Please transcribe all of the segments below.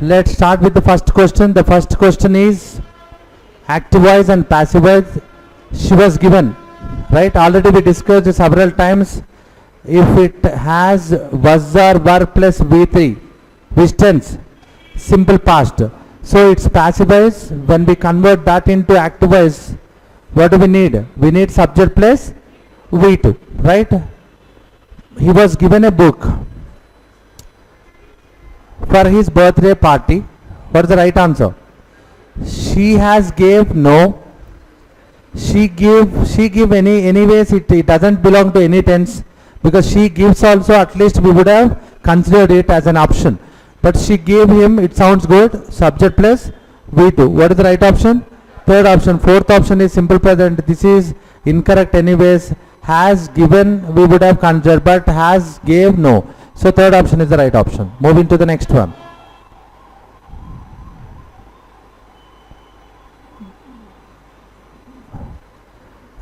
Let's start with the first question. The first question is active voice and passive voice. She was given, right? Already we discussed several times. If it has was or were plus V3, which tense? Simple past. So it's passive voice. When we convert that into active voice, what do we need? We need subject plus V2, right? He was given a book for his birthday party. What is the right answer? She has gave no. She give anyways it doesn't belong to any tense, because she gives also at least we would have considered it as an option. But she gave him, it sounds good, subject plus V2. What is the right option? Third option. Fourth option is simple present. This is incorrect anyways. Has given we would have considered, but has gave no. So third option is the right option. Moving to the next one.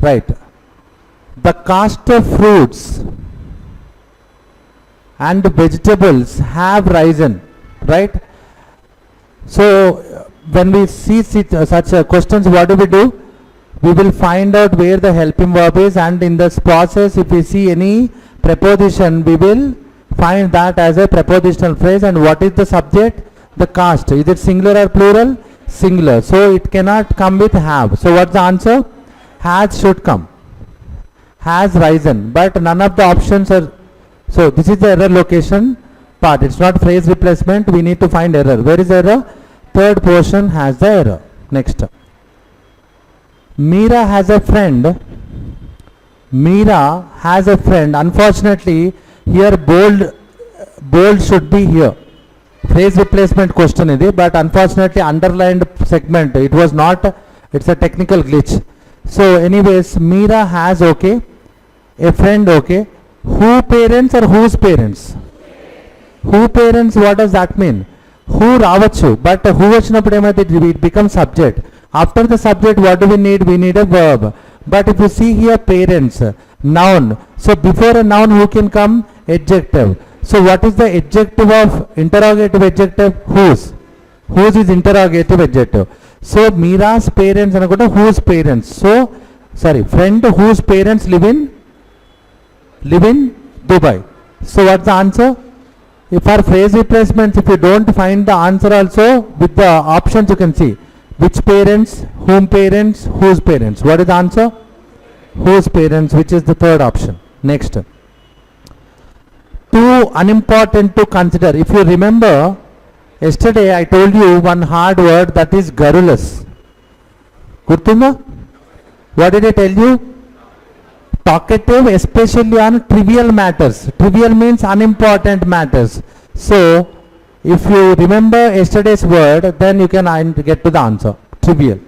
Right. The cost of fruits and vegetables have risen, right? So when we see such questions, what do? We will find out where the helping verb is, and in this process if we see any preposition, we will find that as a prepositional phrase. And what is the subject? The cost. Is it singular or plural? Singular. So it cannot come with have. So what's the answer? Has should come. Has risen. But none of the options are. So this is the error location part. It's not phrase replacement. We need to find error. Where is error? Third portion has the error. Next. Meera has a friend. Meera has a friend. Unfortunately, here bold should be here. Phrase replacement question is, but unfortunately underlined segment, it was not. It's a technical glitch. So anyways, Meera has, okay, a friend, okay. Who parents or whose parents? Who parents, what does that mean? Who ravachu, but who vachinappudu emaithe it becomes subject. After the subject, what do we need? We need a verb. But if you see here parents, noun. So before a noun, who can come? Adjective. So what is the adjective of interrogative adjective? Whose. Whose is interrogative adjective. So Meera's parents anakuta whose parents. So sorry, friend whose parents live in Dubai. So what's the answer? If for phrase replacements, if you don't find the answer also, with the options you can see. Which parents, whom parents, whose parents. What is the answer? Whose parents, which is the third option. Next. Too unimportant to consider. If you remember, yesterday I told you one hard word, that is garrulous. Gurtunda? What did I tell you? Talkative, especially on trivial matters. Trivial means unimportant matters. So if you remember yesterday's word, then you can get to the answer. Trivial.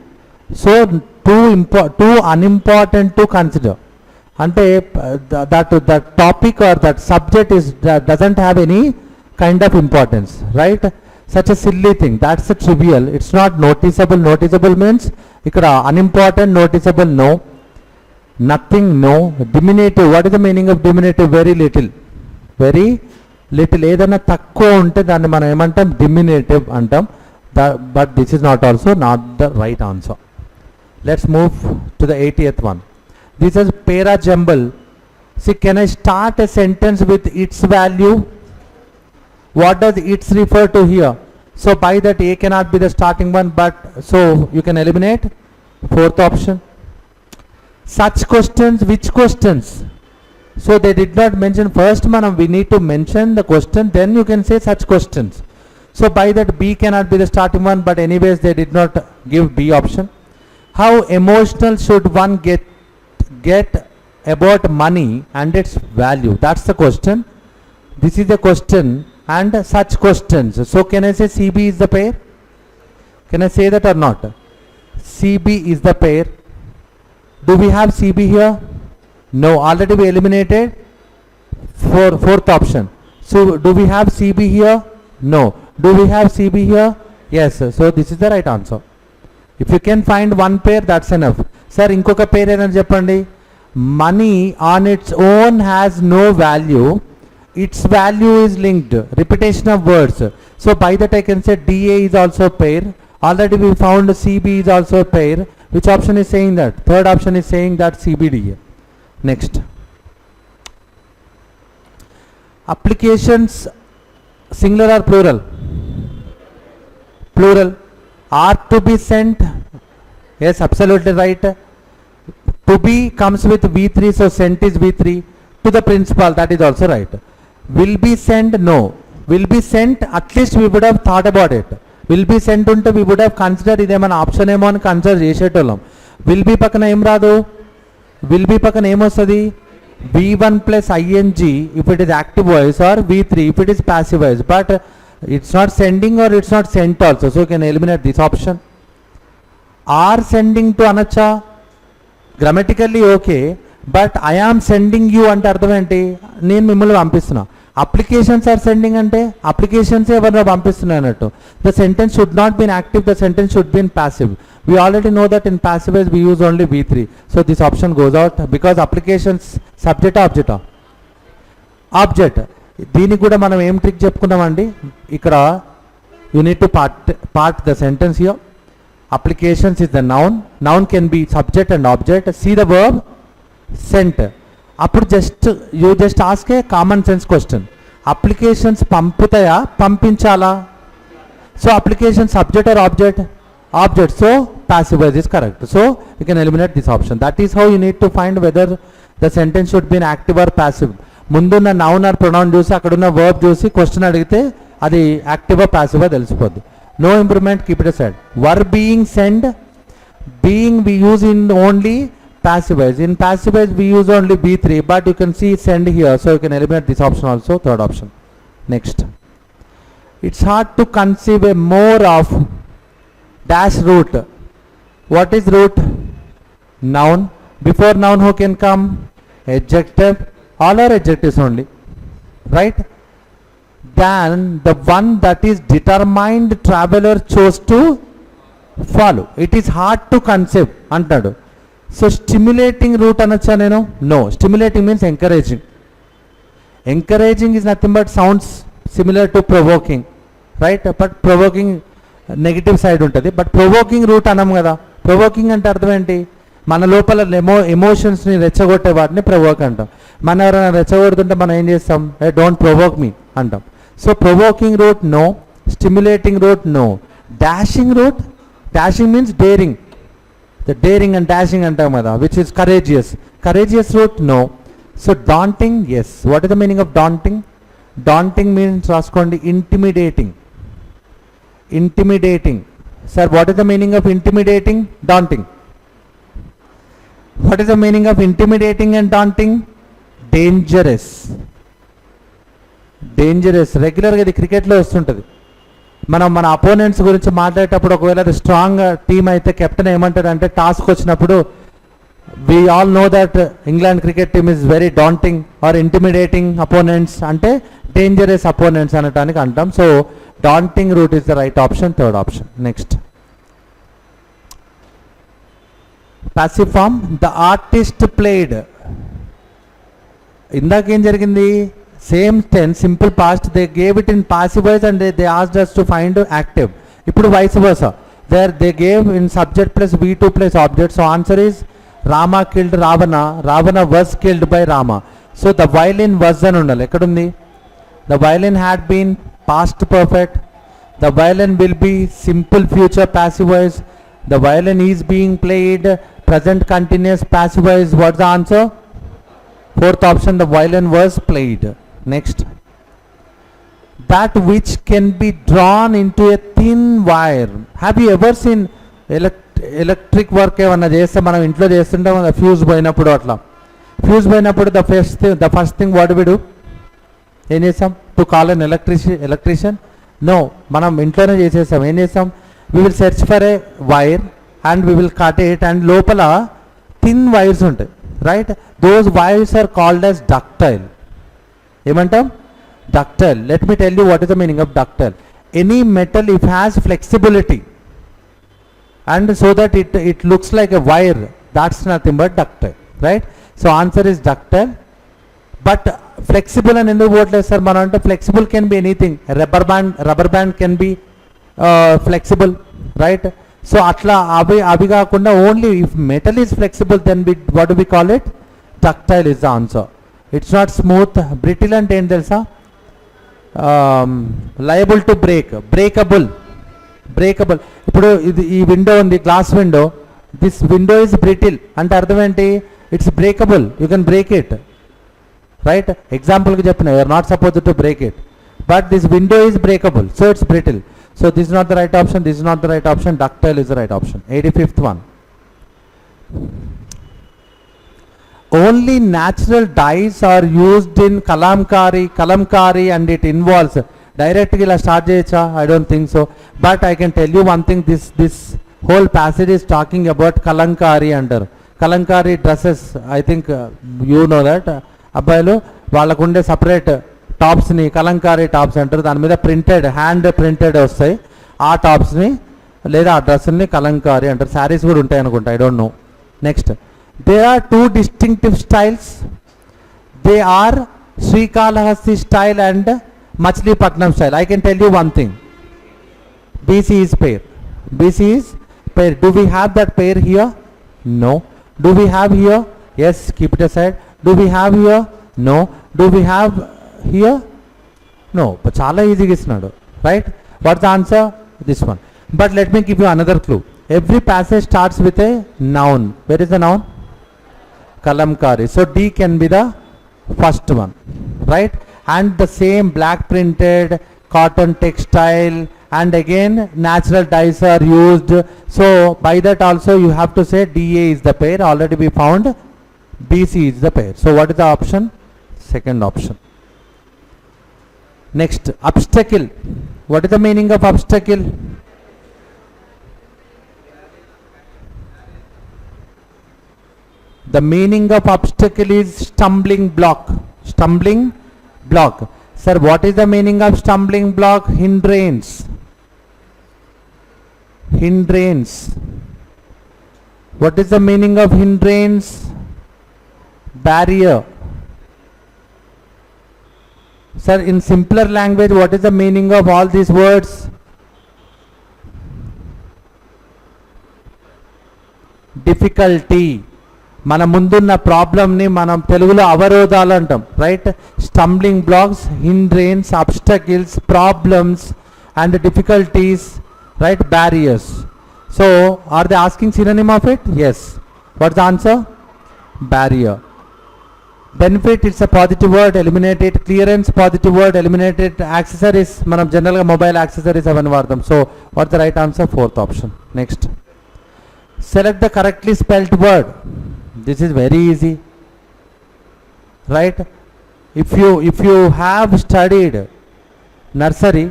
So too unimportant to consider. Ante that topic or that subject doesn't have any kind of importance, right? Such a silly thing. That's a trivial. It's not noticeable. Noticeable means ikkada unimportant, noticeable no. Nothing no. Diminutive. What is the meaning of diminutive? Very little. Very little. ఏదైనా తక్కువ ఉంటే దాన్ని మనం ఏమంటాం? Diminutive అంటాం. But this is not the right answer. Let's move to the 80th one. This is para jumble. See, can I start a sentence with its value? What does its refer to here? So by that A cannot be the starting one, but so you can eliminate. Fourth option. Such questions, which questions? So they did not mention first manam, we need to mention the question, then you can say such questions. So by that B cannot be the starting one, but anyways they did not give B option. How emotional should one get about money and its value? That's the question. This is the question and such questions. So can I say CB is the pair? Can I say that or not? CB is the pair. Do we have CB here? No, already we eliminated fourth option. So do we have CB here? No. Do we have CB here? Yes. So this is the right answer. If you can find one pair, that's enough. Sir, inkoka pair enani cheppandi. Money on its own has no value. its value is linked, repetition of words. So by that I can say DA is also a pair. Already we found CB is also a pair. Which option is saying that? Third option is saying that CBDA. Next. Applications, singular or plural? Plural. Are to be sent. Yes, absolutely right. To be comes with V3, so sent is V3. To the principal, that is also right. Will be sent, no. Will be sent, at least we would have thought about it. Will be sent unte we would have considered ఇదేమన్నా option ఏమో అని consider చేసేటోళ్ళం. Will be పక్కన ఏం రాదు, will be పక్కన ఏమొస్తుంది, V1 plus ing if it is active voice, or V3 if it is passive voice. But it's not sending or it's not sent also, so you can eliminate this option. Are sending to అనొచ్చా, grammatically okay, but I am sending you అంటే అర్థం ఏంటి, నేను మిమ్మల్ని పంపిస్తున్నా. Applications are sending అంటే applications ఎవరినో పంపిస్తున్నాయి అన్నట్టు. The sentence should not been active, the sentence should been passive. We already know that in passive voice we use only V3. So this option goes out because applications subject object. Object. దీనికి కూడా మనం ఏం trick చెప్పుకున్నామండి ఇక్కడ. You need to part the sentence here. Applications is the noun. Noun can be subject and object. See the verb sent. అప్పుడు just ask a common sense question. Applications పంపుతాయా పంపించాలా? So application subject or object? Object. So passive voice is correct. So you can eliminate this option. That is how you need to find whether the sentence should be in active or passive. ముందున్న noun or pronoun చూసి అక్కడున్న verb చూసి question అడిగితే అది active or passive తెలిసిపోద్ది. No improvement, keep it aside. Were being sent, being we use in only passive voice. In passive voice we use only B3, but you can see send here, so you can eliminate this option also, third option. Next. It's hard to conceive a more of dash root. What is root? Noun. Before noun who can come? Adjective. All are adjectives only, right? Than the one that is determined traveler chose to follow. It is hard to conceive అంటాడు. So stimulating root అనొచ్చా నేను? No. Stimulating means encouraging. Encouraging is nothing but sounds similar to provoking, right? But provoking negative side ఉంటుంది. But provoking root అనం కదా. Provoking అంటే అర్థం ఏంటి? మన లోపల ఎమోషన్స్ని రెచ్చగొట్టే వాటిని ప్రొవోక్ అంటాం. మన ఎవరైనా రెచ్చగొడుతుంటే మనం ఏం చేస్తాం? డోంట్ ప్రొవోక్ మీ అంటాం. So provoking root no, stimulating root no. Dashing root, dashing means daring, the daring and dashing అంటాం కదా, which is courageous. Courageous root no. So daunting, yes. What is the meaning of daunting? Daunting means రాసుకోండి, intimidating. Intimidating. Sir what is the meaning of intimidating? Daunting. What is the meaning of intimidating and daunting? Dangerous. Dangerous. రెగ్యులర్గా ఇది క్రికెట్లో వస్తుంటుంది. మనం మన opponents గురించి మాట్లాడేటప్పుడు ఒకవేళ అది స్ట్రాంగ్ టీమ్ అయితే కెప్టెన్ ఏమంటాడంటే టాస్క్ వచ్చినప్పుడు we all know that England cricket team is very daunting or intimidating opponents అంటే dangerous opponents అనటానికి అంటాం. So daunting route is the right option, third option. Next. Passive form, the artist played. ఇందాకేం జరిగింది? Same tense, simple past, they gave it in passive voice and they asked us to find active. ఇప్పుడు vice versa, they gave in subject plus V2 plus object. So answer is Rama killed Ravana, Ravana was killed by Rama. So the violin was అని ఉండాలి. ఎక్కడుంది? The violin had been past perfect. The violin will be simple future passive voice. The violin is being played, present continuous passive voice. What's the answer? Fourth option, the violin was played. Next. That which can be drawn into a thin wire. Have you ever seen electric work ఏమన్నా చేస్తే మనం ఇంట్లో చేస్తుంటాం కదా, fuse పోయినప్పుడు అట్లా. Fuse పోయినప్పుడు the first thing what do we do? ఏం చేస్తాం? To call an electrician? No, మనం ఇంట్లోనే చేసేస్తాం. ఏం చేస్తాం? We will search for a wire and we will cut it, and లోపల thin wires ఉంటాయి, right? Those wires are called as ductile. ఏమంటాం? Ductile. Let me tell you what is the meaning of ductile. Any metal if has flexibility and so that it looks like a wire, that's nothing but ductile, right? So answer is ductile. But flexible అని ఎందుకు పోవట్లేదు sir మనం అంటే flexible can be anything, rubber band can be flexible, right? So అట్లా అవి కాకుండా only if metal is flexible then what do we call it? Ductile is the answer. It's not smooth. Brittle అంటే ఏం తెలుసా? Liable to breakable. ఇప్పుడు ఇది ఈ window ఉంది, glass window, this window is brittle అంటే అర్థం ఏంటి? It's breakable, you can break it, right? ఎగ్జాంపుల్కి చెప్పిన, you are not suppose to break it, but this window is breakable, so it's brittle. So this is not the right option, this is not the right option, ductile is the right option. 85th one. Only natural dyes are used in kalamkari and it involves, directly ila start cheyacha? I don't think so, but I can tell you one thing, this whole passage is talking about kalamkari antaru. Kalamkari dresses, I think you know that, abbayilu vallakunde separate టాప్స్ని Kalamkari tops అంటారు. దాని మీద printed, hand printed వస్తాయి ఆ టాప్స్ని లేదా ఆ డ్రెస్సుల్ని కలంకారీ అంటారు. శారీస్ కూడా ఉంటాయి అనుకుంటా, I don't know. Next, they are two distinctive styles. They are Srikalahasti style and Machilipatnam style. I can tell you one thing, BC is pair. BC is pair. Do we have that pair here? No. Do we have here? Yes, keep it aside. Do we have here? No. Do we have here? No. But చాలా ఈజీగా ఇస్తున్నాడు, right? What's the answer? This one. But let me give you another clue. Every passage starts with a noun. Where is the noun? kalamkari. So D can be the first one, right? And the same black printed cotton textile and again natural dyes are used. So by that also you have to say DA is the pair. Already we found BC is the pair. So what is the option? Second option. Next, obstacle. What is the meaning of obstacle? The meaning of obstacle is stumbling block. Stumbling block. Sir, what is the meaning of stumbling block? Hindrance. Hindrance. What is the meaning of hindrance? Barrier. Sir, in simpler language, what is the meaning of all these words? Difficulty. మన ముందున్న ప్రాబ్లమ్ని మనం తెలుగులో అవరోధాలు అంటాం, right? Stumbling blocks, hindrance, obstacles, problems and difficulties, right? Barriers. So are they asking synonym of it? Yes. What's the answer? Barrier. Benefit, it's a positive word, eliminate it. Clearance, positive word, eliminate it. Accessories, మనం జనరల్గా mobile accessories అవన్నీ వాడతాం. So what's the right answer? Fourth option. Next, select the correctly spelled word. This is very easy, right? If you have studied nursery,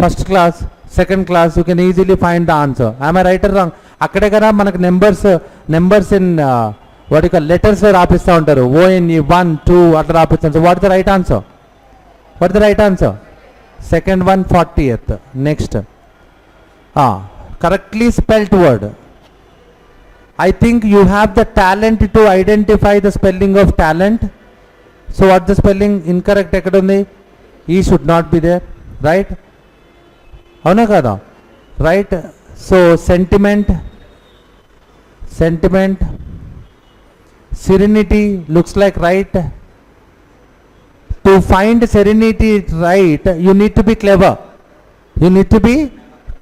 first class, second class, you can easily find the answer. Am I right or wrong? అక్కడే కదా మనకు numbers in what you call letters రాపిస్తూ ఉంటారు. ONE 1 2 అట్లా రాపిస్తాను. So what the right answer? What the right answer? Second one, 40th. Next, correctly spelled word. I think you have the talent to identify the spelling of talent. So what the spelling incorrect ekkada undi? E should not be there, right? Avuna kada? Right? So sentiment, serenity looks like right. To find serenity right, you need to be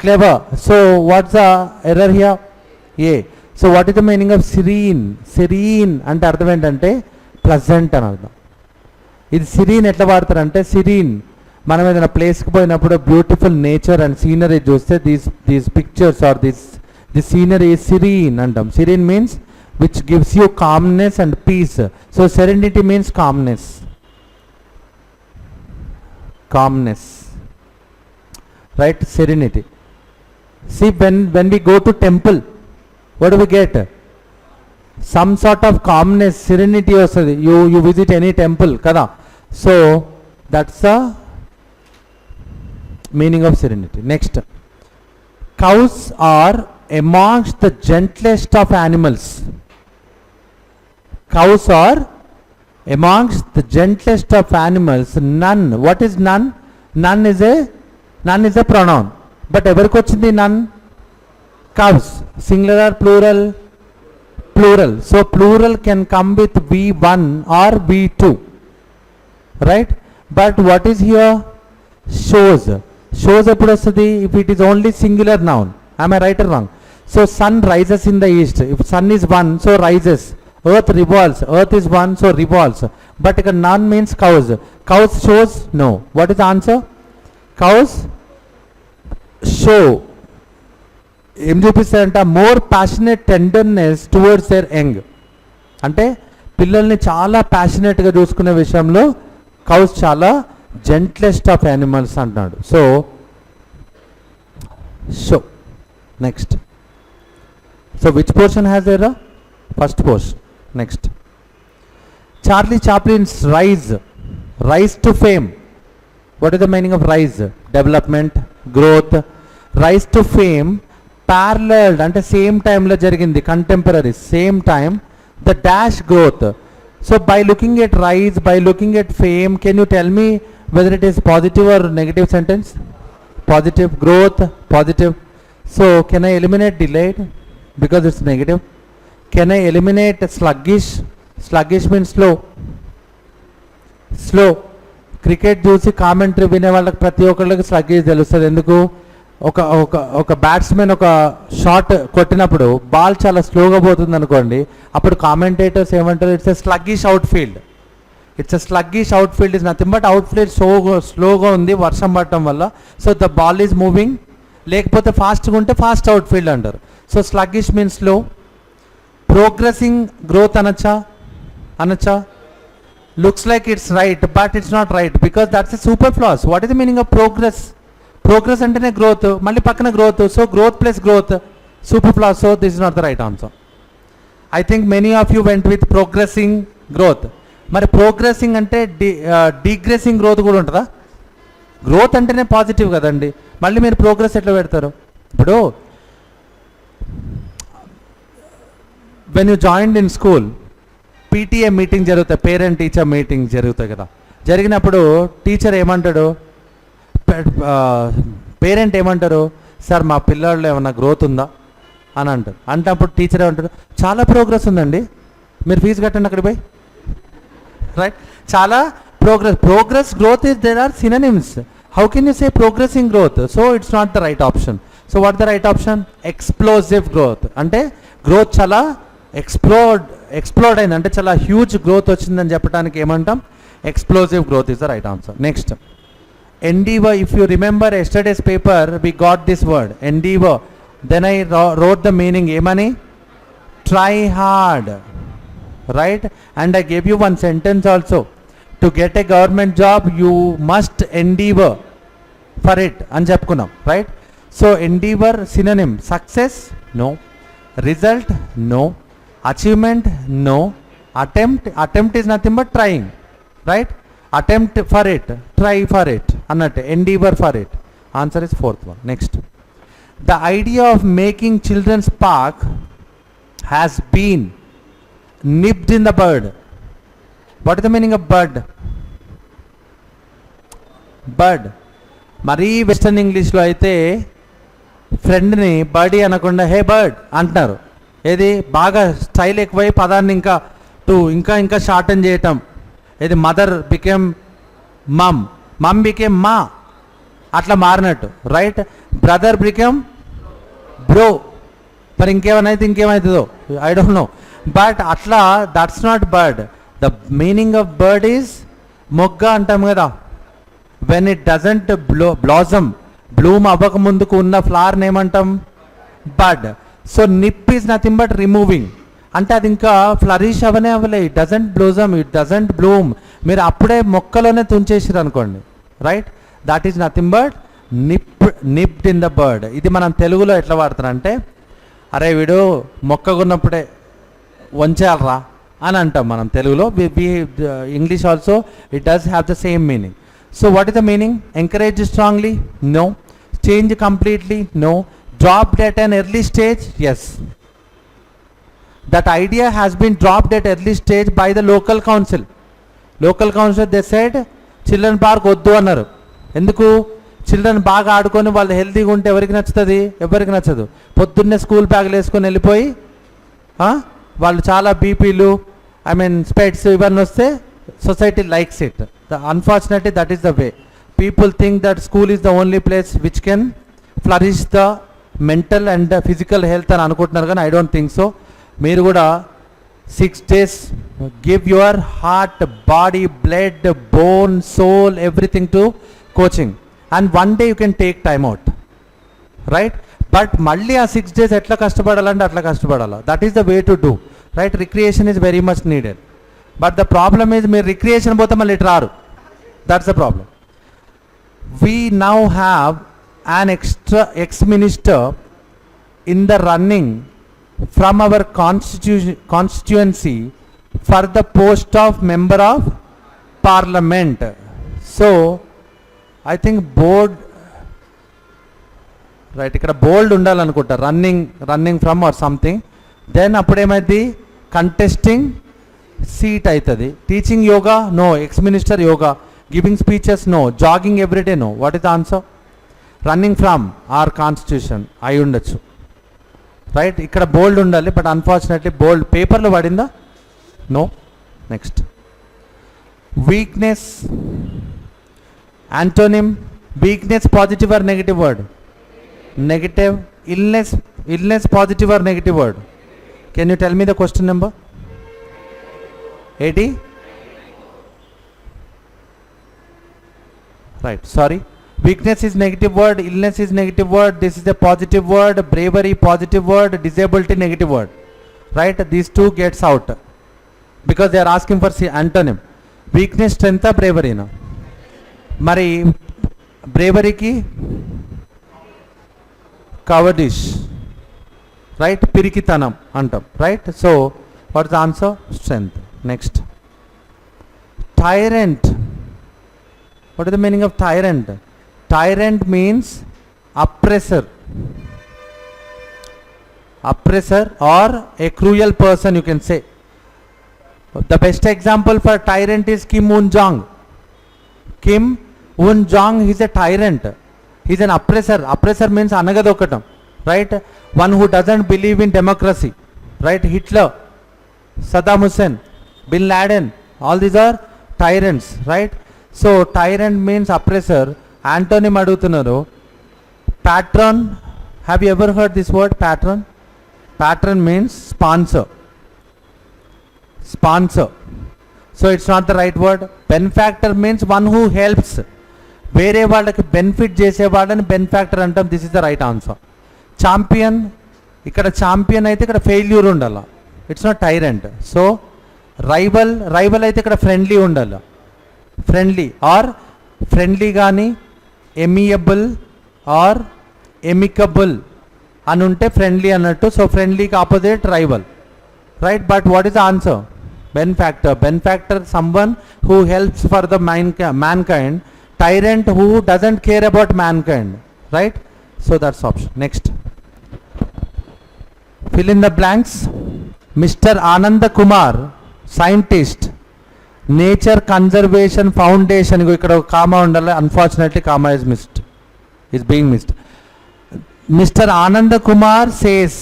clever. So what's the error here? A. So what is the meaning of serene? Serene అంటే అర్థం ఏంటంటే pleasant అని అర్థం. ఇది serene ఎట్లా వాడతారంటే, serene మనం ఏదైనా ప్లేస్కి పోయినప్పుడు బ్యూటిఫుల్ నేచర్ అండ్ సీనరీ చూస్తే these pictures or this scenery serene అంటాం. Serene means which gives you calmness and peace. So serenity means calmness, right? Serenity. See, when we go to temple, what do we get? Some sort of calmness, serenity vastadi. You visit any temple kada, so that's the meaning of serenity. Next, cows are amongst the gentlest of animals. Cows are amongst the gentlest of animals, none. What is none? None is a pronoun. But ఎవరికి వచ్చింది none? Cows. Singular, plural? Plural. So plural can come with V1 or V2. Right? But what is here? Shows. Shows ఎప్పుడు వస్తుంది? If it is only singular noun. Am I right or wrong? So sun rises in the east. If sun is one, so rises. Earth revolves. Earth is one, so revolves. But none means cows. Cows shows? No. What is the answer? Cows show. ఏం చూపిస్తారంట? More passionate tenderness towards their young. అంటే పిల్లల్ని చాలా ప్యాషనేట్గా చూసుకునే విషయంలో cows చాలా gentlest of animals అంటున్నాడు. So show. Next. So which portion has era? First portion. Next. Charlie Chaplin's rise to fame. What is the meaning of rise? Development, growth. Rise to fame paralleled అంటే same టైంలో జరిగింది, contemporary, same time the dash growth. So by looking at rise, by looking at fame, can you tell me whether it is positive or negative sentence? Positive. Growth, positive. So can I eliminate delayed because it's negative? Can I eliminate sluggish? Sluggish means slow. Cricket చూసి commentary వినే వాళ్ళకి ప్రతి ఒక్కళ్ళకి sluggish తెలుస్తుంది. ఎందుకు? ఒక batsmen ఒక shot కొట్టినప్పుడు బాల్ చాలా స్లోగా పోతుంది అనుకోండి, అప్పుడు కామెంటేటర్స్ ఏమంటారు? It's a sluggish outfield. It's a sluggish outfield is nothing but outfield స్లోగా ఉంది వర్షం పడటం వల్ల. So the ball is moving. లేకపోతే ఫాస్ట్గా ఉంటే ఫాస్ట్ అవుట్ ఫీల్డ్ అంటారు. So sluggish means slow. Progressing growth అనొచ్చా? Looks like it's right but it's not right because that's a superfluous. What is the meaning of progress? Progress అంటేనే growth, మళ్ళీ పక్కన growth. So growth plus growth, super floss. So this is not the right answer. I think many of you went with progressing growth. మరి progressing అంటే డిగ్రెసింగ్ growth కూడా ఉంటుందా? Growth అంటేనే positive కదండి, మళ్ళీ మీరు ప్రోగ్రెస్ ఎట్లా పెడతారు? ఇప్పుడు when you joined in school, PTA meeting జరుగుతాయి, పేరెంట్ టీచర్ మీటింగ్ జరుగుతాయి కదా. జరిగినప్పుడు టీచర్ ఏమంటాడు? పేరెంట్ ఏమంటారు? సార్ మా పిల్లల్లో ఏమన్నా గ్రోత్ ఉందా అని అంటారు. అంటే అప్పుడు టీచర్ ఏమంటారు? చాలా ప్రోగ్రెస్ ఉందండి, మీరు ఫీజు కట్టండి అక్కడ పోయి. రైట్? చాలా progress growth is there are synonyms. How can you say progressing growth? So it's not the right option. So what the right option? Explosive growth. అంటే గ్రోత్ చాలా ఎక్స్ప్లోడ్ అయింది, అంటే చాలా హ్యూజ్ గ్రోత్ వచ్చిందని చెప్పడానికి ఏమంటాం? Explosive growth is the right answer. Next, endeavor. If you remember yesterday's paper, we got this word endeavor. Then I wrote the meaning. Emani? Try hard. Right? And I gave you one sentence also. To get a government job, you must endeavor for it. Ani cheppukunnam. Right? So endeavor synonym. Success? No. Result? No. Achievement? No. Attempt is nothing but trying. Right? Attempt for it, try for it annattu, endeavor for it. Answer is fourth one. Next, the idea of making children's park has been nipped in the bud. What is the meaning of bud? మరీ western ఇంగ్లీష్లో అయితే ఫ్రెండ్ని Birdie అనకుండా హే bird అంటున్నారు. ఏది బాగా style ఎక్కువై పదాన్ని ఇంకా షార్టన్ చేయటం. ఇది మదర్ బికేమ్ మమ్ బికేమ్ మా, అట్లా మారినట్టు. రైట్? Brother became bro. మరి ఇంకేమవుతుందో ఐ డోంట్ నో. బట్ అట్లా that's not bud. The meaning of bud is మొగ్గ అంటాం కదా. When it doesn't blossom, bloom అవ్వక ముందుకు ఉన్న ఫ్లవర్ని ఏమంటాం? Bud. So nip is nothing but removing. అంటే అది ఇంకా ఫ్లరిష్ అవ్వలే. It doesn't blossom, it doesn't bloom. మీరు అప్పుడే మొక్కలోనే తుంచేసారు అనుకోండి. Right? That is nothing but nipped in the bud. ఇది మనం తెలుగులో ఎట్లా వాడతారంటే, అరే వీడు మొక్కకున్నప్పుడే వంచాలరా అని అంటాం మనం తెలుగులో. English also it does have the same meaning. So what is the meaning? Encourage strongly? No. Change completely? No. Dropped at an early stage? Yes. That idea has been dropped at early stage by the local council. Local councillor they said children park వద్దు అన్నారు. ఎందుకు? Children బాగా ఆడుకొని వాళ్ళు హెల్తీగా ఉంటే ఎవరికి నచ్చుతుంది? ఎవరికి నచ్చదు. పొద్దున్నే స్కూల్ బ్యాగులు వేసుకొని వెళ్ళిపోయి వాళ్ళు చాలా బీపీలు స్పెట్స్ ఇవన్నీ వస్తే society likes it. Unfortunately that is the way. People think that school is the only place which can flourish the mental and physical health అని అనుకుంటున్నారు, కానీ ఐ డోంట్ థింక్ సో. మీరు కూడా 6 days give your heart, body, blood, bone, soul, everything to coaching, and one day you can take time out, right? But మళ్ళీ ఆ 6 days ఎట్లా కష్టపడాలంటే అట్లా కష్టపడాలా. That is the way to do, right? Recreation is very much needed. But the problem is మీరు recreation పోతే మళ్ళీ ఇటు రారు. That's the problem. We now have an ex-minister in the running from our constituency for the post of member of parliament. So I think board, right, ikkada bold undalanunta, running from or something. Then appudu emaidi contesting seat aitadi. Teaching yoga, no. Ex-minister yoga. Giving speeches, no. Jogging every day, no. What is the answer? Running from or constitution అయి ఉండొచ్చు, right? ఇక్కడ బోల్డ్ ఉండాలి, but unfortunately bold పేపర్లో పడిందా? No. Next, weakness antonym. Weakness positive or negative word? Negative. Illness positive or negative word? Can you tell me the question number 80? Right, sorry. Weakness is negative word, illness is negative word, this is a positive word, bravery positive word, disability negative word, right? These two gets out because they are asking for antonym. Weakness strength or bravery na? Mari bravery ki cowardice, right? Pirikitanam antam, right? So what is the answer? Strength. Next, tyrant. What is the meaning of tyrant? Tyrant means oppressor or a cruel person, you can say. The best example for tyrant is Kim Un-jong. Kim Un-jong, he is a tyrant. He is an oppressor. Oppressor means anagadokatam, right? One who doesn't believe in democracy, right? Hitler, Saddam Hussein, Bin Laden, all these are tyrants, right? So tyrant means oppressor. Antonym adugutunnaru. Patron, have you ever heard this word? Patron means sponsor. So it's not the right word. Benefactor means one who helps. వేరే వాళ్ళకి benefit చేసేవాళ్ళని benefactor అంటాం. This is the right answer. Champion, ఇక్కడ champion అయితే ఇక్కడ failure ఉండాలి. It's not tyrant. So rival అయితే ఇక్కడ friendly ఉండాలి. ఫ్రెండ్లీ ఆర్ ఫ్రెండ్లీ కానీ ఎమియబుల్ ఆర్ ఎమికబుల్ అని ఉంటే ఫ్రెండ్లీ అన్నట్టు. సో ఫ్రెండ్లీకి opposite rival, right? But what is the answer? Benefactor someone who helps for the mankind. Tyrant who doesn't care about mankind, right? So that's option. Next, fill in the blanks. Mr. Ananda Kumar, scientist, nature conservation foundation. ఇక్కడ ఒక comma ఉండాలి. Unfortunately comma is being missed. Mister Ananda Kumar says,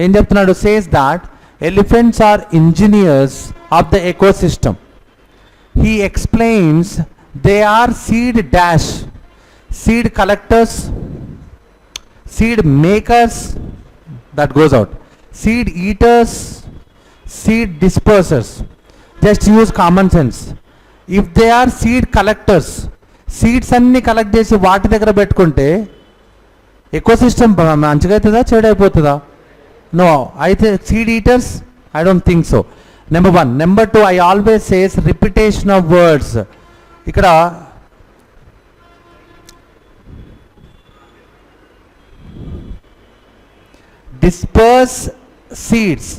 ఏం చెప్తున్నాడు? Says that elephants are engineers of the ecosystem. He explains they are seed dash, seed collectors, seed makers, that goes out, seed eaters, seed dispersers. Just use common sense. If they are seed collectors, seeds అన్ని collect చేసి వాటి దగ్గర పెట్టుకుంటే ecosystem మంచిగా అవుతుందా చెడైపోతుందా? No. అయితే seed eaters, I don't think so. Number 1. Number 2, I always says repetition of words. ఇక్కడ disperse seeds.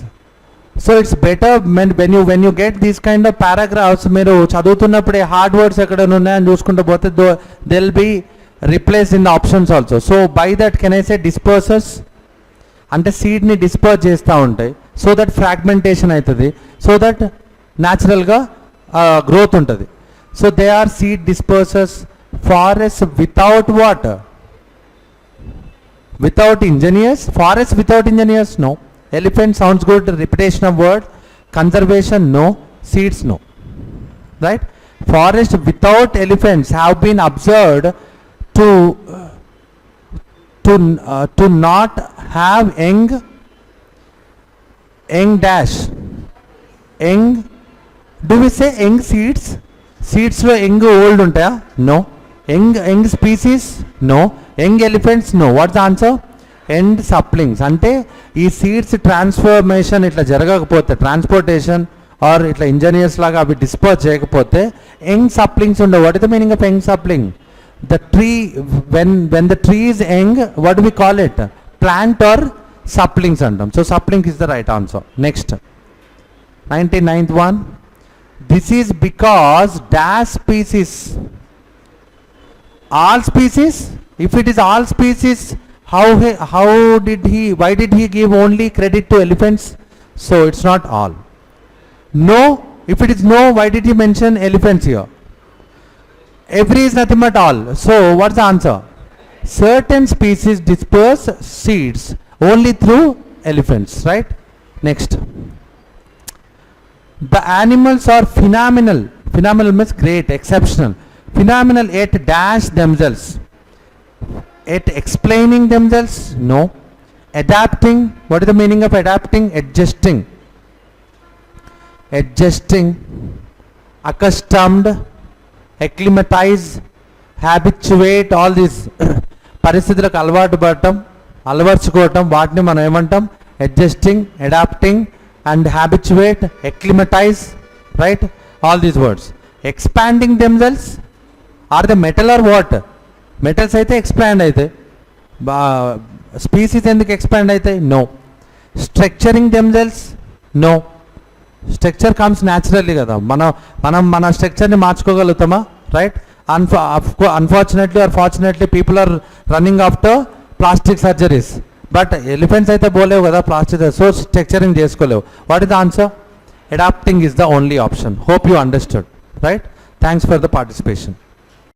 So it's better when you get these kind of paragraphs. మీరు చదువుతున్నప్పుడే హార్డ్ వర్డ్స్ ఎక్కడ ఉన్నాయని చూసుకుంటూ పోతే they will be replace in the options also. So by that can I say dispersers అంటే సీడ్ని disperse చేస్తూ ఉంటాయి. సో దట్ ఫ్రాగ్మెంటేషన్ అవుతుంది. సో దట్ న్యాచురల్గా గ్రోత్ ఉంటుంది. So they are seed డిస్పర్సర్స్. Forest without what? Without engineers. Forest without engineers, no. Elephant sounds good, repetition of word. Conservation, no. Seeds, no. Right? Forest without elephants have been observed to not have young dash. Young, do we say young seeds? Seeds lo young old untaya? No. Young species? No. Young elephants? No. What's the answer? End saplings. Ante ee seeds transformation itla jaragakapothe, transportation or ఇట్లా engineers లాగా అవి dispose చేయకపోతే young saplings ఉండవు. What is the meaning of young sapling? The tree, when the tree is young, what we call it? Plant or saplings అంటాం. So sapling is the right answer. Next 99th one. This is because dash species. All species? If it is all species, why did he give only credit to elephants? So it's not all. No, if it is no, why did he mention elephants here? Every is nothing but all. So what's the answer? Certain species disperse seeds only through elephants, right? Next. The animals are phenomenal. Phenomenal means great, exceptional. Phenomenal at dash themselves. At explaining themselves? No. Adapting, what is the meaning of adapting? Adjusting. Adjusting, accustomed, acclimatize, habituate, all these పరిస్థితులకు అలవర్చుకోవటం, వాటిని మనం ఏమంటాం? Adjusting, adapting and habituate, acclimatise, right? All these words. Expanding themselves or the metal or what? Metals అయితే expand అవుతాయి, species ఎందుకు expand అవుతాయి? No. Structuring themselves? No. Structure comes naturally కదా. మన స్ట్రక్చర్ని మార్చుకోగలుగుతామా? Right? Unfortunately or fortunately people are running after plastic surgeries. But elephants అయితే పోలేవు కదా ప్లాస్టిక్, సో స్ట్రక్చరింగ్ చేసుకోలేవు. What is the answer? Adapting is the only option. Hope you understood, right? Thanks for the participation.